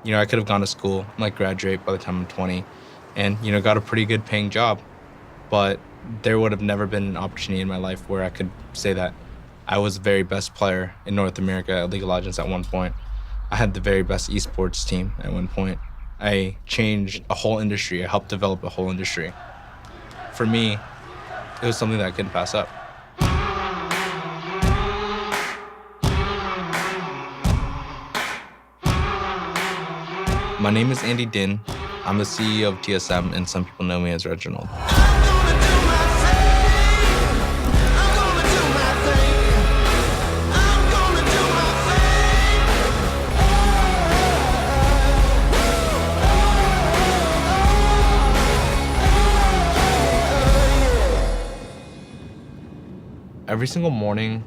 I could have gone to school, like graduate by the time I'm 20 and, got a pretty good paying job. But there would have never been an opportunity in my life where I could say that I was the very best player in North America at League of Legends at one point. I had the very best esports team at one point. I changed a whole industry. I helped develop a whole industry. For me, it was something that I couldn't pass up. My name is Andy Din. I'm the CEO of TSM, and some people know me as Reginald. Every single morning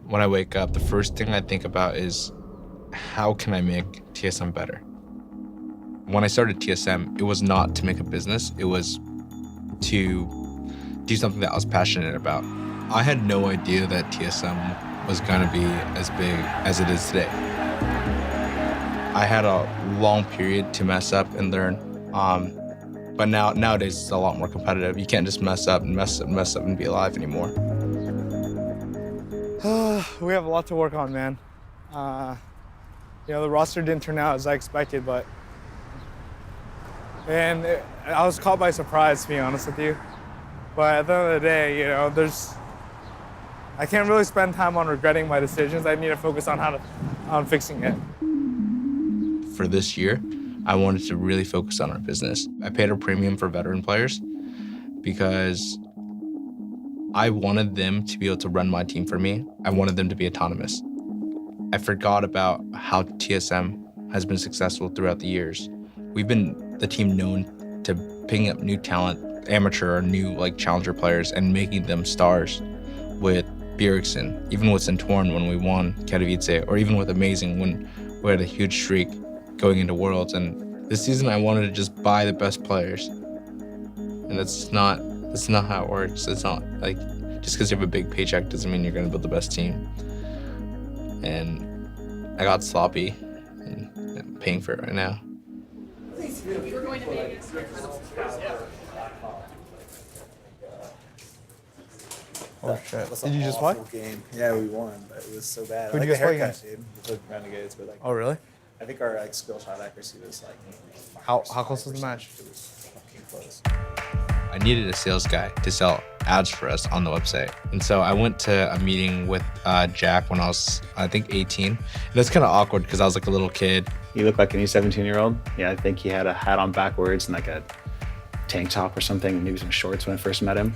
when I wake up, the first thing I think about is, how can I make TSM better? When I started TSM, it was not to make a business. It was to do something that I was passionate about. I had no idea that TSM was gonna be as big as it is today. I had a long period to mess up and learn. But nowadays it's a lot more competitive. You can't just mess up and be alive anymore. We have a lot to work on, man. The roster didn't turn out as I expected, but I was caught by surprise, to be honest with you. But at the end of the day, I can't really spend time on regretting my decisions. I need to focus on fixing it. For this year, I wanted to really focus on our business. I paid a premium for veteran players because I wanted them to be able to run my team for me. I wanted them to be autonomous. I forgot about how TSM has been successful throughout the years. We've been the team known to picking up new talent, amateur or new challenger players, and making them stars with Bjergsen, even with Centauran when we won Katowice, or even with Amazing when we had a huge streak going into Worlds. And this season I wanted to just buy the best players. And that's not how it works. It's not like, just because you have a big paycheck doesn't mean you're gonna build the best team. And I got sloppy, and I'm paying for it right now. Oh shit! Did you just play? Game. Yeah, we won, but it was so bad. Who'd I you like guys the play haircut, against? dude. We played Renegades, but Oh really? I think our skill shot accuracy was How close was the match? It was fucking close. I needed a sales guy to sell ads for us on the website. And so I went to a meeting with Jack when I was, I think, 18. And that's kind of awkward because I was like a little kid. He looked like any 17-year-old. Yeah, I think he had a hat on backwards and like a tank top or something, maybe some shorts when I first met him.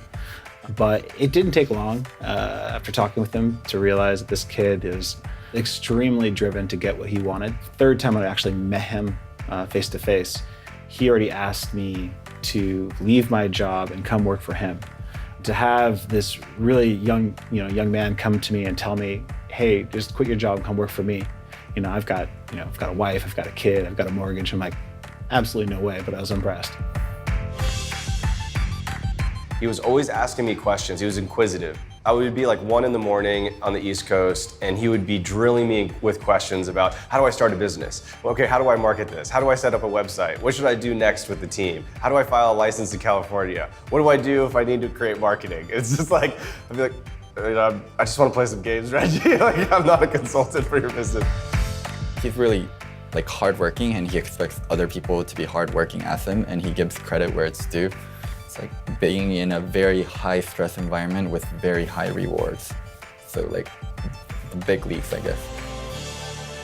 But it didn't take long after talking with him to realize that this kid is extremely driven to get what he wanted. Third time I actually met him face to face, he already asked me to leave my job and come work for him. To have this really young man come to me and tell me, hey, just quit your job and come work for me. I've got a wife, I've got a kid, I've got a mortgage. I'm like, absolutely no way, but I was impressed. He was always asking me questions. He was inquisitive. I would be like 1 a.m. on the East Coast, and he would be drilling me with questions about, how do I start a business? Well, okay, how do I market this? How do I set up a website? What should I do next with the team? How do I file a license in California? What do I do if I need to create marketing? It's just like, I'd be like, I just want to play some games, Reggie. I'm not a consultant for your business. He's really hardworking, and he expects other people to be hardworking as him, and he gives credit where it's due. It's like being in a very high stress environment with very high rewards. So the big leagues, I guess.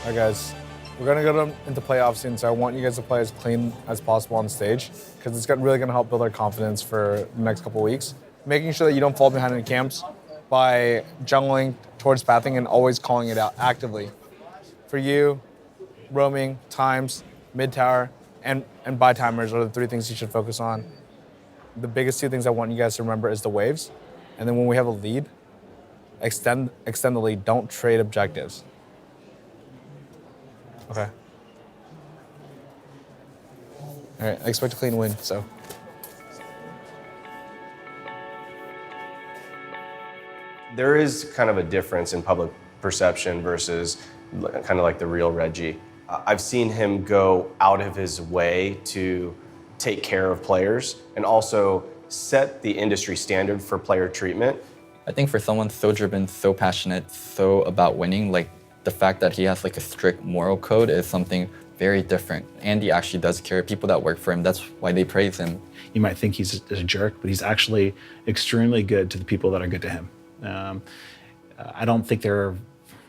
All right, guys, we're gonna go into playoffs soon, so I want you guys to play as clean as possible on stage, because it's really gonna help build our confidence for the next couple of weeks. Making sure that you don't fall behind in camps by jungling towards pathing and always calling it out actively. For you, roaming, times, mid-tower, and buy timers are the 3 things you should focus on. The biggest 2 things I want you guys to remember is the waves. And then when we have a lead, extend the lead. Don't trade objectives. Okay. All right, I expect a clean win, so. There is kind of a difference in public perception versus kind of like the real Reggie. I've seen him go out of his way to take care of players and also set the industry standard for player treatment. I think for someone so driven, so passionate, so about winning, like the fact that he has like a strict moral code is something very different. Andy actually does care. People that work for him, that's why they praise him. You might think he's a jerk, but he's actually extremely good to the people that are good to him. I don't think there are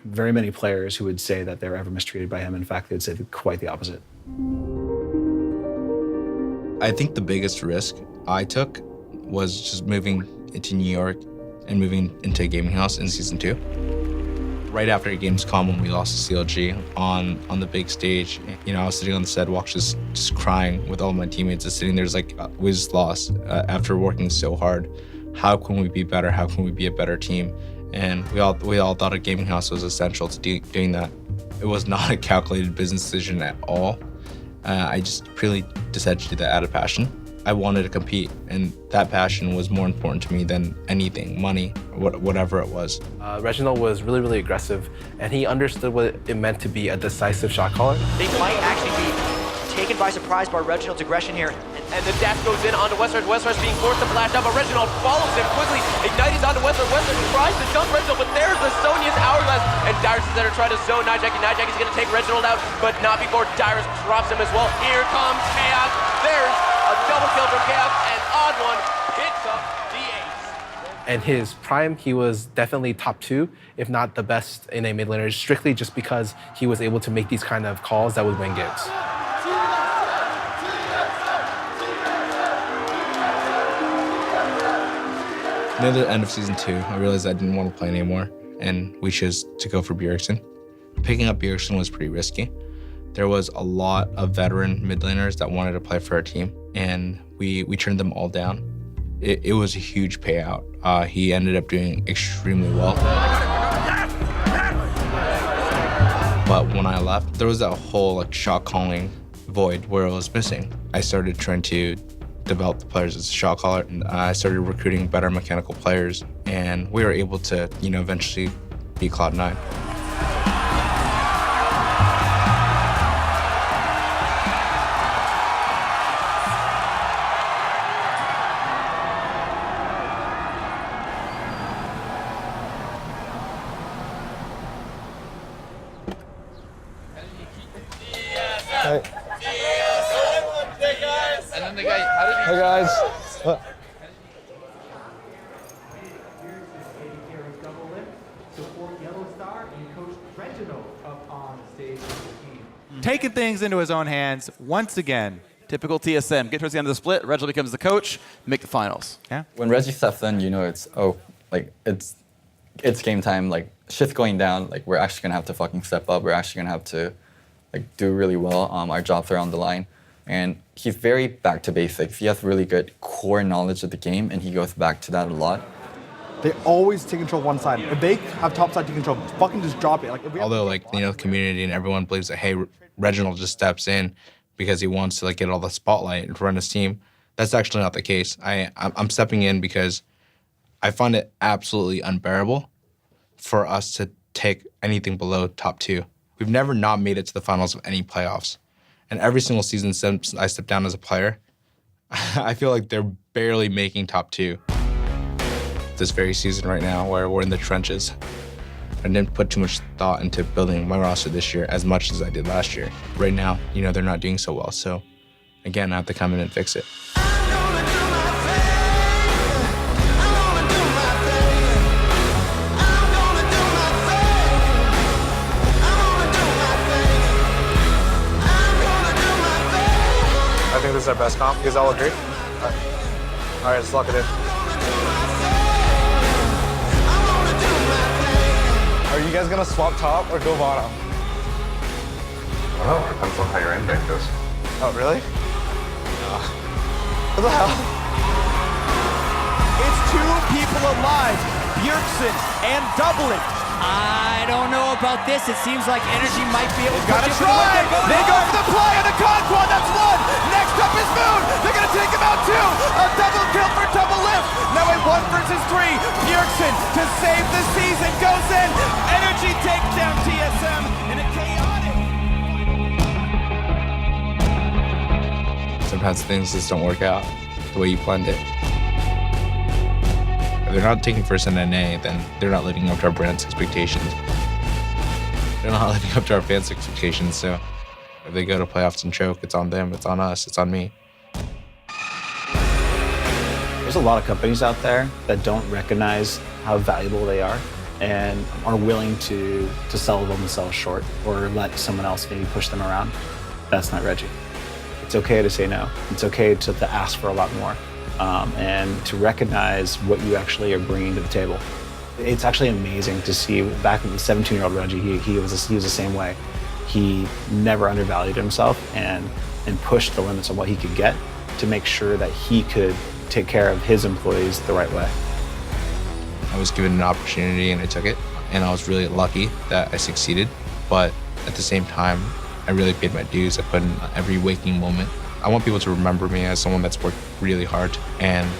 very many players who would say that they're ever mistreated by him. In fact, they'd say quite the opposite. I think the biggest risk I took was just moving into New York and moving into a gaming house in season 2. Right after Gamescom, when we lost to CLG on the big stage, I was sitting on the sidewalk just crying with all my teammates, just sitting there, like, we just lost after working so hard. How can we be better? How can we be a better team? And we all thought a gaming house was essential to doing that. It was not a calculated business decision at all. I just purely decided to do that out of passion. I wanted to compete, and that passion was more important to me than anything, money, or whatever it was. Reginald was really, really aggressive, and he understood what it meant to be a decisive shot caller. They might actually be taken by surprise by Reginald's aggression here. And the dash goes in onto Westers. Westers being forced to flash out, but Reginald follows him quickly. Ignites onto Westers. Westers tries to jump Reginald, but there's the Sonya's hourglass. And Dyrus is there to try to zone Nijak, and Nijak is going to take Reginald out, but not before Dyrus drops him as well. Here comes Chaos. There's a double kill from Chaos, and Odd One hits up the ace. In his prime, he was definitely top 2, if not the best in a mid laner, strictly just because he was able to make these kind of calls that would win games. Near the end of season 2, I realized I didn't want to play anymore, and we chose to go for Bjergsen. Picking up Bjergsen was pretty risky. There was a lot of veteran mid laners that wanted to play for our team, and we turned them all down. It was a huge payout. He ended up doing extremely well. But when I left, there was that whole shot calling void where it was missing. I started trying to develop the players as a shot caller, and I started recruiting better mechanical players, and we were able to, eventually beat Cloud9. Hey. And then the guy, how did he... Hey guys. What? Taking things into his own hands once again. Typical TSM. Get towards the end of the split, Reginald becomes the coach, make the finals. Yeah. When Reggie steps in, it's game time. Like, shit's going down. Like, we're actually gonna have to fucking step up. We're actually gonna have to do really well. Our jobs are on the line. And he's very back to basics. He has really good core knowledge of the game, and he goes back to that a lot. They always take control of one side. If they have top side to control, fucking just drop it. Although, the community and everyone believes that, hey, Reginald just steps in because he wants to get all the spotlight and run his team. That's actually not the case. I'm stepping in because I find it absolutely unbearable for us to take anything below top 2. We've never not made it to the finals of any playoffs. And every single season since I stepped down as a player, I feel like they're barely making top 2. This very season right now where we're in the trenches, I didn't put too much thought into building my roster this year as much as I did last year. Right now, they're not doing so well. So again, I have to come in and fix it. I think this is our best comp. You guys all agree? All right, let's lock it in. Are you guys gonna swap top or go bottom? I don't know, depends on how your end game goes. Oh, really? What the hell? It's 2 people alive, Bjergsen and Doublet. I don't know about this. It seems like Energy might be able to Gotta try! They go for the play on the Conquan. That's 1. Next up is Moon. They're going to take him out 2. A double kill for Double Lift. Now a 1 versus 3. Bjergsen to save the season goes in. Energy takes down TSM in a chaotic... sometimes things just don't work out the way you planned it. If they're not taking first in NA, then they're not living up to our brand's expectations. They're not living up to our fans' expectations, so if they go to playoffs and choke, it's on them, it's on us, it's on me. There's a lot of companies out there that don't recognize how valuable they are and are willing to sell themselves short or let someone else maybe push them around. That's not Reggie. It's okay to say no. It's okay to ask for a lot more and to recognize what you actually are bringing to the table. It's actually amazing to see back in the 17-year-old Reggie, he was the same way. He never undervalued himself and pushed the limits of what he could get to make sure that he could take care of his employees the right way. I was given an opportunity and I took it, and I was really lucky that I succeeded, but at the same time, I really paid my dues. I put in every waking moment. I want people to remember me as someone that's worked really hard and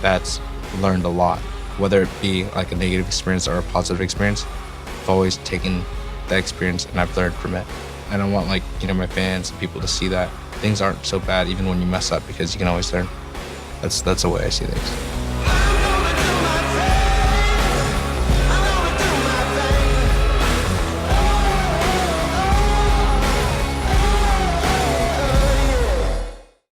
that's learned a lot. Whether it be like a negative experience or a positive experience, I've always taken that experience and I've learned from it. And I want my fans and people to see that things aren't so bad even when you mess up, because you can always learn. That's the way I see things.